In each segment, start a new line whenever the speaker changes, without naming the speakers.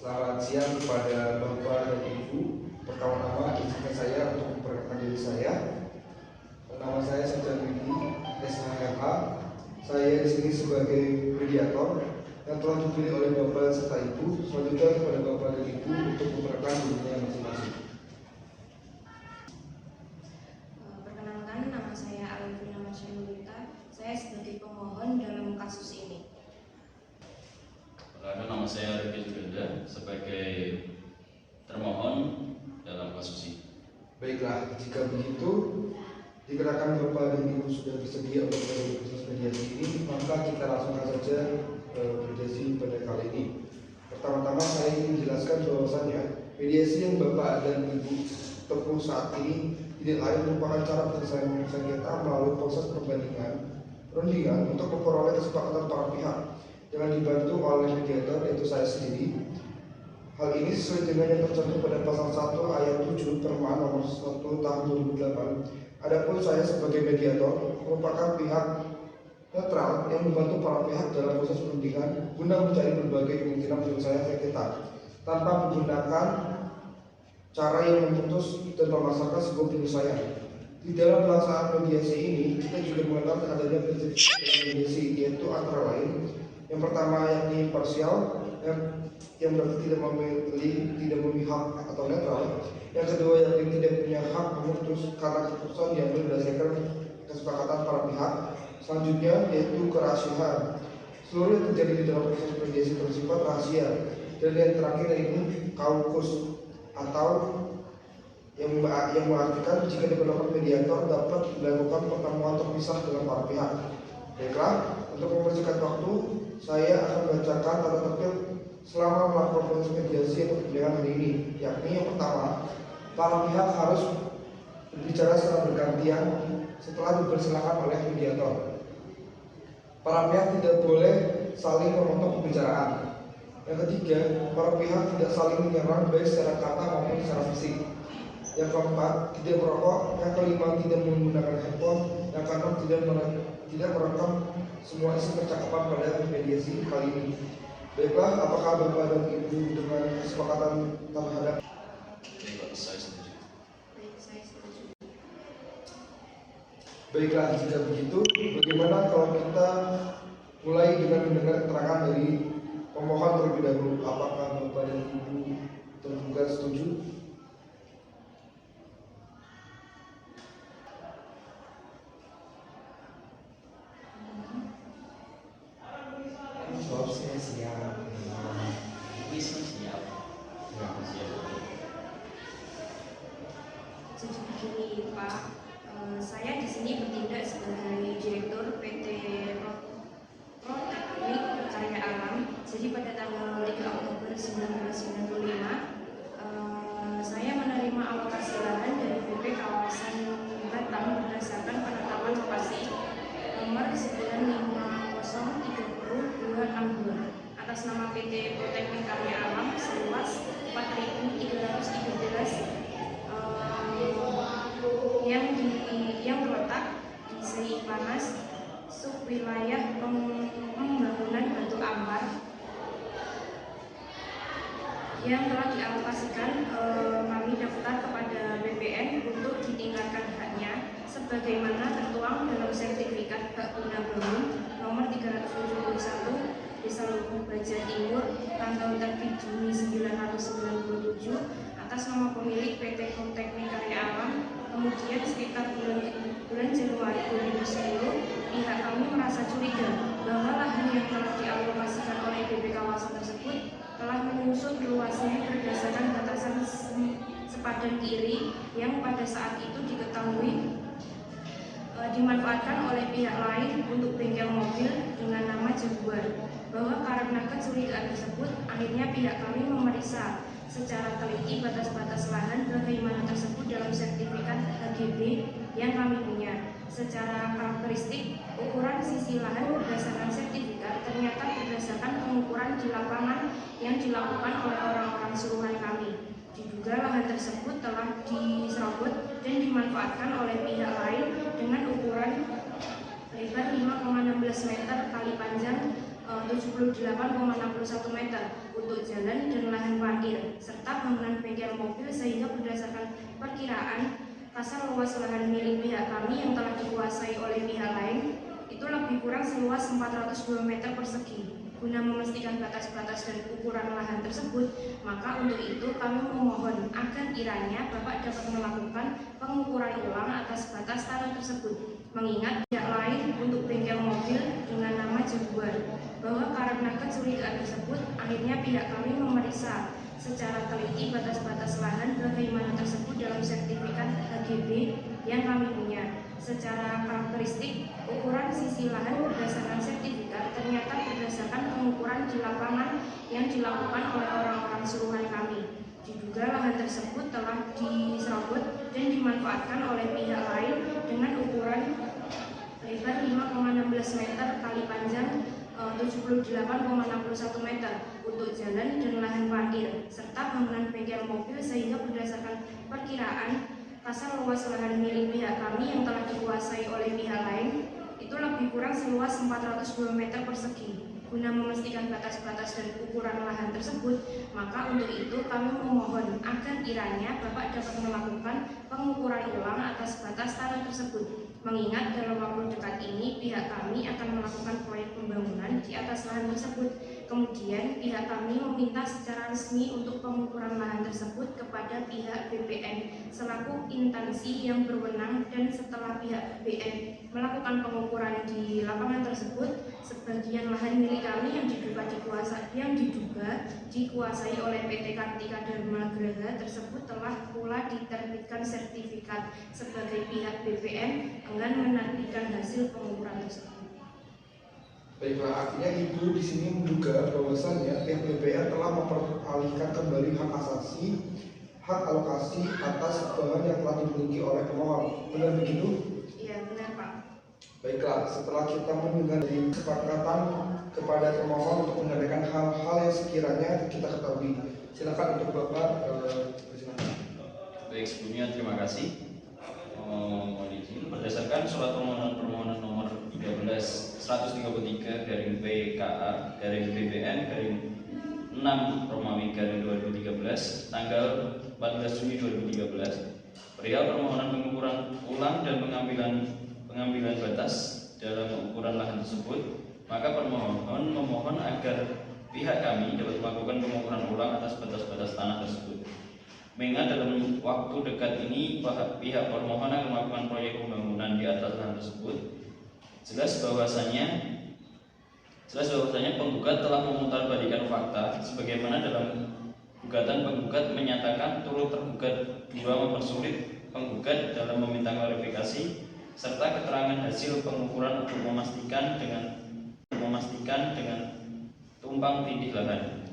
Selamat siang kepada Bapak dan Ibu. Pertama-tama izinkan saya untuk memperkenalkan diri saya. Nama saya Sanjay Widi, SHMH. Saya di sini sebagai mediator yang telah dipilih oleh Bapak serta Ibu. Selanjutnya kepada Bapak dan Ibu untuk memperkenalkan dirinya masing-masing.
Perkenalkan, nama saya Alvina Masyanulita. Saya sebagai pemohon dalam kasus ini.
Perkenalkan, nama saya Rifki Juwenda sebagai termohon dalam kasus ini.
Baiklah, jika begitu, dikarenakan Bapak dan Ibu sudah bersedia untuk proses mediasi ini, maka kita langsungkan saja mediasi pada kali ini. Pertama-tama saya ingin menjelaskan bahwasannya mediasi yang Bapak dan Ibu tempuh saat ini tidak lain merupakan cara penyelesaian sengketa melalui proses perundingan untuk memperoleh kesepakatan para pihak dengan dibantu oleh mediator, yaitu saya sendiri. Hal ini sesuai dengan yang tercantum pada pasal 1 ayat 7 Permen nomor 1 tahun 2008. Adapun saya sebagai mediator merupakan pihak netral yang membantu para pihak dalam proses perundingan guna mencari berbagai kemungkinan penyelesaian sengketa tanpa menggunakan cara yang memutus dan memaksakan sebuah penyelesaian. Di dalam pelaksanaan mediasi ini, kita juga mengenal adanya prinsip mediasi, yaitu antara lain yang pertama yakni parsial, yang berarti tidak memihak atau netral. Yang kedua yakni tidak punya hak memutus karena keputusan yang berdasarkan kesepakatan para pihak. Selanjutnya yaitu kerahasiaan. Seluruh yang terjadi di dalam proses mediasi bersifat rahasia. Dan yang terakhir yaitu kaukus, atau yang mengartikan jika diperlukan mediator dapat dilakukan pertemuan terpisah dengan para pihak. Baiklah, untuk mempersingkat waktu, saya akan membacakan tata tertib selama melakukan proses mediasi yang berjalan hari ini, yakni yang pertama, para pihak harus berbicara secara bergantian setelah dipersilakan oleh mediator. Para pihak tidak boleh saling memotong pembicaraan. Yang ketiga, para pihak tidak saling menyerang baik secara kata maupun secara fisik. Yang keempat, tidak merokok. Yang kelima, tidak menggunakan handphone. Yang keenam, tidak merekam semua isi percakapan pada mediasi kali ini. Baiklah, apakah Bapak dan Ibu dengan kesepakatan terhadap?
Saya setuju.
Saya setuju.
Baiklah, jika begitu, bagaimana kalau kita mulai dengan mendengar keterangan dari pemohon terlebih dahulu? Apakah Bapak dan Ibu tergugat setuju?
Jawab saya siap.
Siap.
Jadi begini Pak, saya di sini bertindak sebagai direktur PT Proteknik Karya Alam. Jadi pada tanggal 3 Oktober 1995, saya menerima alokasi lahan dari BP kawasan Batang berdasarkan penetapan lokasi nomor 95030-262 atas nama PT Proteknik Karya Alam seluas 4.313 yang terletak di Seipanas, subwilayah pembangunan Batu Ampar, yang telah dialokasikan. Kami daftar kepada BPN untuk ditingkatkan haknya sebagaimana tertuang dalam sertifikat hak guna bangun nomor 371 Desa Lubuk Baja Timur tanggal terbit Juni 1997 atas nama pemilik PT Proteknik Karya Alam. Kemudian sekitar bulan Januari 2010, pihak kami merasa curiga bahwa lahan yang telah dialokasikan oleh BP kawasan tersebut telah menyusut luasnya berdasarkan batasan sepadan kiri yang pada saat itu diketahui dimanfaatkan oleh pihak lain untuk bengkel mobil dengan nama Jaguar. Bahwa karena kecurigaan tersebut, akhirnya pihak kami memeriksa secara teliti batas-batas lahan bagaimana tersebut dalam sertifikat HGB yang kami punya. Secara karakteristik, ukuran sisi lahan berdasarkan sertifikat ternyata berdasarkan pengukuran di lapangan yang dilakukan oleh orang-orang suruhan kami. Diduga lahan tersebut telah diserobot dan dimanfaatkan oleh pihak lain dengan ukuran lebar 5,16 meter kali panjang 78,61 meter untuk jalan dan lahan parkir, serta bangunan bengkel mobil sehingga berdasarkan perkiraan pasar luas lahan milik pihak kami yang telah dikuasai oleh pihak lain itu lebih kurang seluas 402 meter persegi. Guna memastikan batas-batas dan ukuran lahan tersebut, maka untuk itu kami memohon agar kiranya Bapak dapat melakukan pengukuran ulang atas batas tanah tersebut. Mengingat pihak lain untuk bengkel mobil dengan nama Jaguar, bahwa karena kecurigaan tersebut, akhirnya pihak kami memeriksa secara teliti batas-batas lahan bagaimana tersebut dalam sertifikat HGB yang kami punya. Secara karakteristik, ukuran sisi lahan berdasarkan sertifikat ternyata berdasarkan pengukuran di lapangan yang dilakukan oleh orang-orang suruhan kami. Diduga lahan tersebut telah diserobot dan dimanfaatkan oleh pihak lain dengan ukuran lebar 5,16 meter kali panjang 78,61 meter untuk jalan dan lahan parkir, serta bangunan bengkel mobil sehingga berdasarkan perkiraan pasar luas lahan milik pihak kami yang telah dikuasai oleh pihak lain itu lebih kurang seluas 402 meter persegi. Guna memastikan batas-batas dan ukuran lahan tersebut, maka untuk itu kami memohon agar kiranya Bapak dapat melakukan pengukuran ulang atas batas tanah tersebut. Mengingat dalam waktu dekat ini pihak kami akan melakukan proyek pembangunan di atas lahan tersebut. Kemudian pihak kami meminta secara resmi untuk pengukuran lahan tersebut kepada pihak BPN selaku instansi yang berwenang, dan setelah pihak BPN melakukan pengukuran di lapangan tersebut, sebagian lahan milik kami yang diduga dikuasai oleh PT Kartika Dharma Graha tersebut telah pula diterbitkan sertifikat sebagai pihak BPN enggan menerbitkan hasil pengukuran tersebut.
Baiklah, artinya Ibu di sini menduga bahwasannya pihak DPR telah memperalihkan kembali hak asasi, hak alokasi atas bahan yang telah dimiliki oleh pemohon. Benar begitu?
Iya, benar Pak.
Baiklah, setelah kita mendengar dari kesepakatan kepada pemohon untuk menyampaikan hal-hal yang sekiranya kita ketahui, silakan untuk Bapak bersilakan.
Baik, sebelumnya terima kasih. Mohon izin, berdasarkan surat permohonan nomor 133 garing PKA garing BPN garing 6 Romawi garing 2013 tanggal 14 Juni 2013 perihal permohonan pengukuran ulang dan pengambilan batas dalam ukuran lahan tersebut, maka permohon memohon agar pihak kami dapat melakukan pengukuran ulang atas batas-batas tanah tersebut. Mengingat dalam waktu dekat ini pihak permohon akan melakukan proyek pembangunan di atas lahan tersebut, jelas bahwasanya penggugat telah memutarbalikan fakta sebagaimana dalam gugatan penggugat menyatakan turut tergugat 2 mempersulit penggugat dalam meminta klarifikasi serta keterangan hasil pengukuran untuk memastikan dengan tumpang tindih lahan.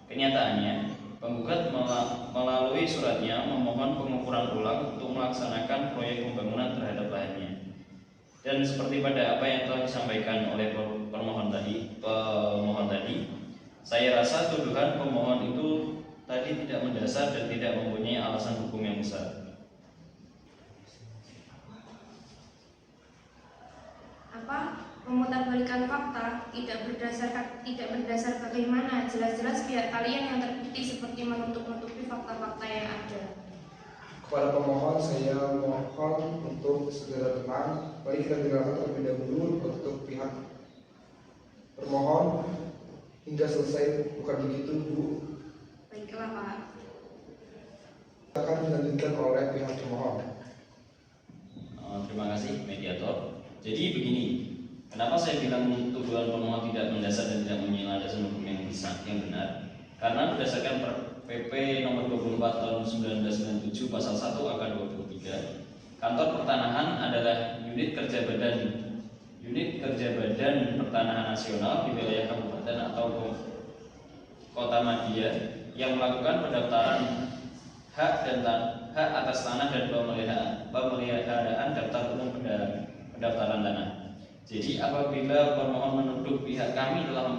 Kenyataannya penggugat melalui suratnya memohon pengukuran ulang untuk melaksanakan proyek pembangunan terhadap lahannya. Dan seperti pada apa yang telah disampaikan oleh pemohon tadi, saya rasa tuduhan pemohon itu tadi tidak mendasar dan tidak mempunyai alasan hukum yang besar.
Memutarbalikan fakta tidak berdasar bagaimana? Jelas-jelas pihak kalian yang terbukti seperti menutup-nutupi fakta-fakta yang ada.
Kepada pemohon, saya mohon untuk segera tenang. Mari kita dengarkan terlebih dahulu untuk pihak permohon hingga selesai, bukan begitu Bu?
Baiklah Pak.
Akan dilanjutkan oleh pihak pemohon.
Terima kasih mediator. Jadi begini, kenapa saya bilang tuduhan pemohon tidak mendasar dan tidak mempunyai landasan hukum yang benar? Karena berdasarkan PP nomor 24 tahun 1997 pasal 1 AK 23, kantor pertanahan adalah unit kerja badan pertanahan nasional di wilayah kabupaten atau kota madya yang melakukan pendaftaran hak atas tanah dan pemeliharaan daftar umum pendaftaran tanah. Jadi apabila pemohon menuduh pihak kami telah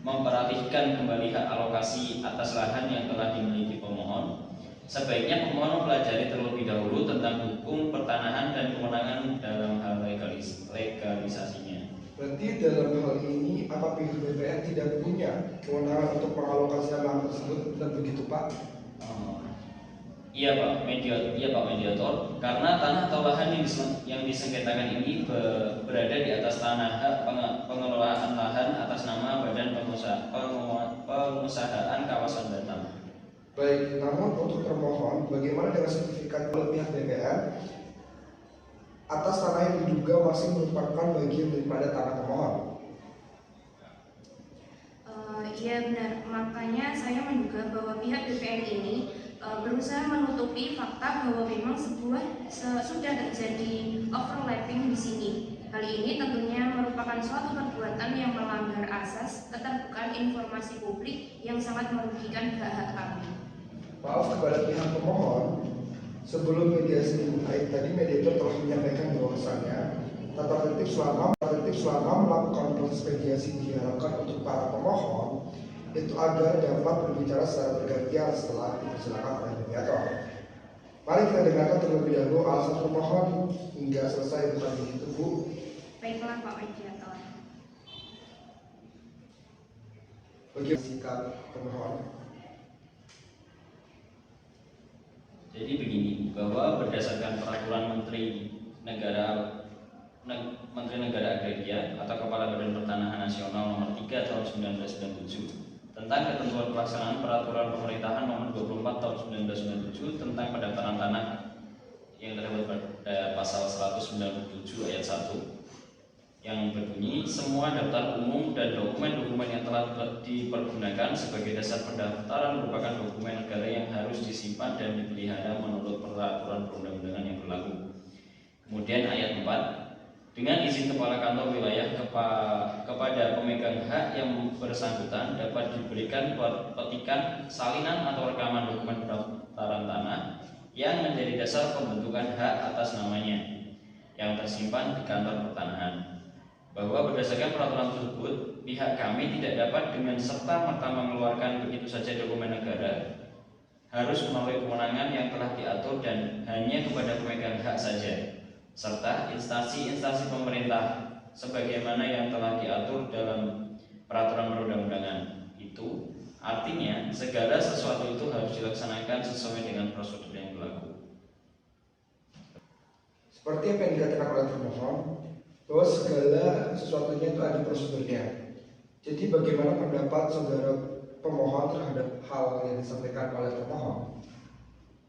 memperalihkan kembali hak alokasi atas lahan yang telah dimiliki pemohon, sebaiknya pemohon mempelajari terlebih dahulu tentang hukum pertanahan dan kewenangan dalam hal legalisasinya.
Berarti dalam hal ini apa pihak BPN tidak punya kewenangan untuk mengalokasikan lahan tersebut, dan begitu Pak?
Iya Pak Mediator, karena tanah atau lahan yang disengketakan ini berada di atas tanah hak pengelolaan lahan atas nama Badan Pengusahaan Kawasan Batam.
Baik, namun untuk termohon, bagaimana dengan sertifikat oleh pihak BPN atas tanah yang diduga masih merupakan bagian daripada tanah pemohon?
Iya benar, makanya saya menduga bahwa pihak BPN ini berusaha menutupi fakta bahwa memang sudah terjadi overlapping di sini. Hal ini tentunya merupakan suatu perbuatan yang melanggar asas keterbukaan informasi publik yang sangat merugikan hak-hak kami.
Maaf kepada pihak pemohon, sebelum mediasi dimulai, tadi mediator telah menyampaikan bahwasannya tata tertib selama melakukan proses mediasi diharapkan untuk para pemohon itu agar dapat berbicara secara bergantian setelah dipersilakan oleh mediator. Mari kita dengarkan terlebih dahulu alasan pemohon hingga selesai, bukan begitu Bu?
Baiklah Pak Mediator.
Bagaimana sikap pemohon?
Jadi begini, bahwa berdasarkan peraturan Menteri Negara Agraria atau Kepala Badan Pertanahan Nasional Nomor 3 Tahun 1997 tentang ketentuan pelaksanaan peraturan pemerintahan Nomor 24 Tahun 1997 tentang pendaftaran tanah yang terdapat pada pasal 197 ayat 1 yang berbunyi, semua daftar umum dan dokumen-dokumen yang telah dipergunakan sebagai dasar pendaftaran merupakan dokumen negara yang harus disimpan dan dipelihara menurut peraturan perundang-undangan yang berlaku. Kemudian ayat 4, dengan izin Kepala Kantor Wilayah kepada pemegang hak yang bersangkutan dapat diberikan petikan, salinan atau rekaman dokumen pendaftaran tanah yang menjadi dasar pembentukan hak atas namanya yang tersimpan di kantor pertanahan. Bahwa berdasarkan peraturan tersebut, pihak kami tidak dapat dengan serta-merta mengeluarkan begitu saja dokumen negara, harus melalui kewenangan yang telah diatur dan hanya kepada pemegang hak saja, serta instansi-instansi pemerintah sebagaimana yang telah diatur dalam peraturan perundang-undangan. Itu artinya segala sesuatu itu harus dilaksanakan sesuai dengan prosedur yang berlaku.
Seperti apa yang dikatakan oleh termohon, bahwa segala sesuatunya itu ada prosedurnya. Jadi bagaimana pendapat saudara pemohon terhadap hal yang disampaikan oleh termohon?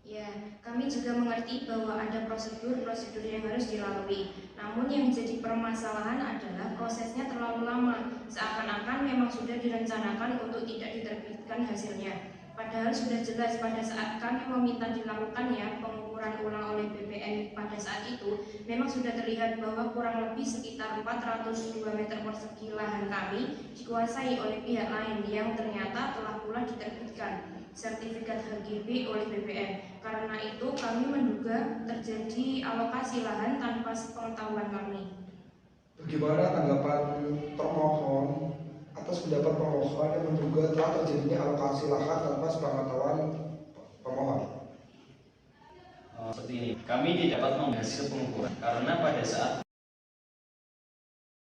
Ya, kami juga mengerti bahwa ada prosedur-prosedur yang harus dilalui. Namun yang menjadi permasalahan adalah prosesnya terlalu lama, seakan-akan memang sudah direncanakan untuk tidak diterbitkan hasilnya. Padahal sudah jelas pada saat kami meminta dilakukannya pengukuran ulang oleh BPN pada saat itu, memang sudah terlihat bahwa kurang lebih sekitar 402 meter persegi lahan kami dikuasai oleh pihak lain yang ternyata telah pula diterbitkan sertifikat HGB oleh BPN. Karena itu kami menduga terjadi alokasi lahan tanpa sepengetahuan kami.
Bagaimana tanggapan termohon atas pendapat pemohon yang menduga telah terjadinya alokasi lahan tanpa sepengetahuan pemohon?
Seperti ini, kami tidak dapat menghasil pengukuran karena pada saat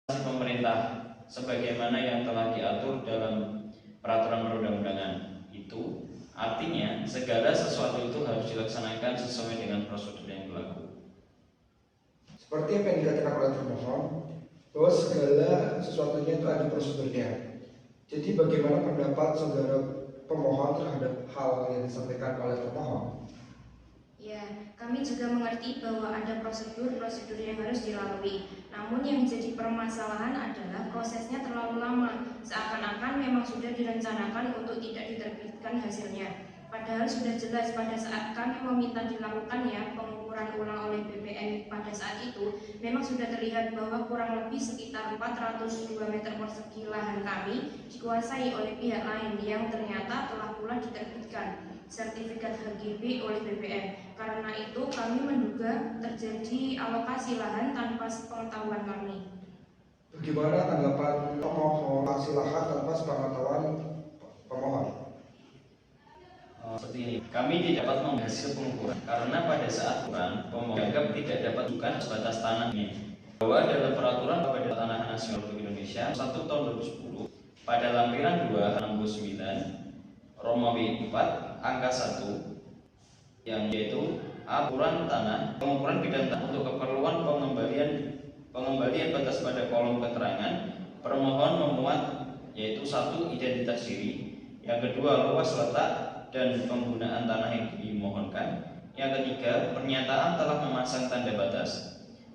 pemerintah sebagaimana yang telah diatur dalam peraturan perundang-undangan. Itu artinya segala sesuatu itu harus dilaksanakan sesuai dengan prosedur yang berlaku.
Seperti apa yang dikatakan oleh termohon, bahwa segala sesuatunya itu ada prosedurnya. Jadi bagaimana pendapat saudara pemohon terhadap hal yang disampaikan oleh termohon?
Ya, kami juga mengerti bahwa ada prosedur-prosedur yang harus dilalui. Namun yang menjadi permasalahan adalah prosesnya terlalu lama, seakan-akan memang sudah direncanakan untuk tidak diterbitkan hasilnya. Padahal sudah jelas pada saat kami meminta dilakukannya pengukuran ulang oleh BPN pada saat itu, memang sudah terlihat bahwa kurang lebih sekitar 402 meter persegi lahan kami dikuasai oleh pihak lain yang ternyata telah pula diterbitkan sertifikat HGB oleh BPN. Karena itu kami menduga terjadi alokasi lahan tanpa sepengetahuan kami.
Bagaimana tanggapan pemohon alokasi lahan tanpa sepengetahuan pemohon?
Seperti ini, kami tidak dapat menghasil pengukuran karena pada saat pemohon dianggap tidak dapat bukan sebatas tanahnya. bahwa dalam peraturan Badan Tanah Nasional Republik Indonesia 1 tahun 2010 pada lampiran 269 Romawi 4 angka 1 yang yaitu aturan tanah pengukuran bidang tanah untuk keperluan pengembalian batas pada kolom keterangan permohon memuat yaitu 1 identitas diri, yang kedua luas letak dan penggunaan tanah yang dimohonkan, yang ketiga pernyataan telah memasang tanda batas.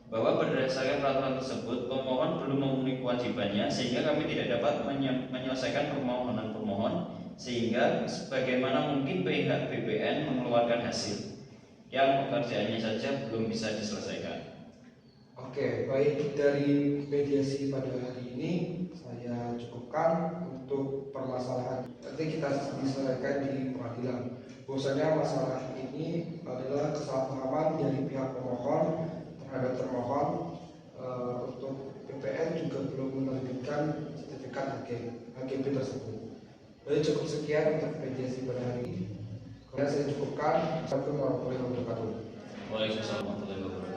Bahwa berdasarkan peraturan tersebut pemohon belum memenuhi kewajibannya sehingga kami tidak dapat menyelesaikan permohonan pemohon, sehingga sebagaimana mungkin pihak BPN mengeluarkan hasil yang pekerjaannya saja belum bisa diselesaikan.
Oke, baik, dari mediasi pada hari ini saya cukupkan untuk permasalahan. Nanti kita diselesaikan di pengadilan. Bahwasanya masalah ini adalah kesalahpahaman dari pihak pemohon terhadap termohon. Untuk BPN juga belum menerbitkan sertifikat HGB tersebut. Jadi cukup sekian untuk mediasi pada hari ini. Kemudian saya cukupkan. Assalamualaikum warahmatullahi wabarakatuh.
Waalaikumsalam warahmatullahi wabarakatuh.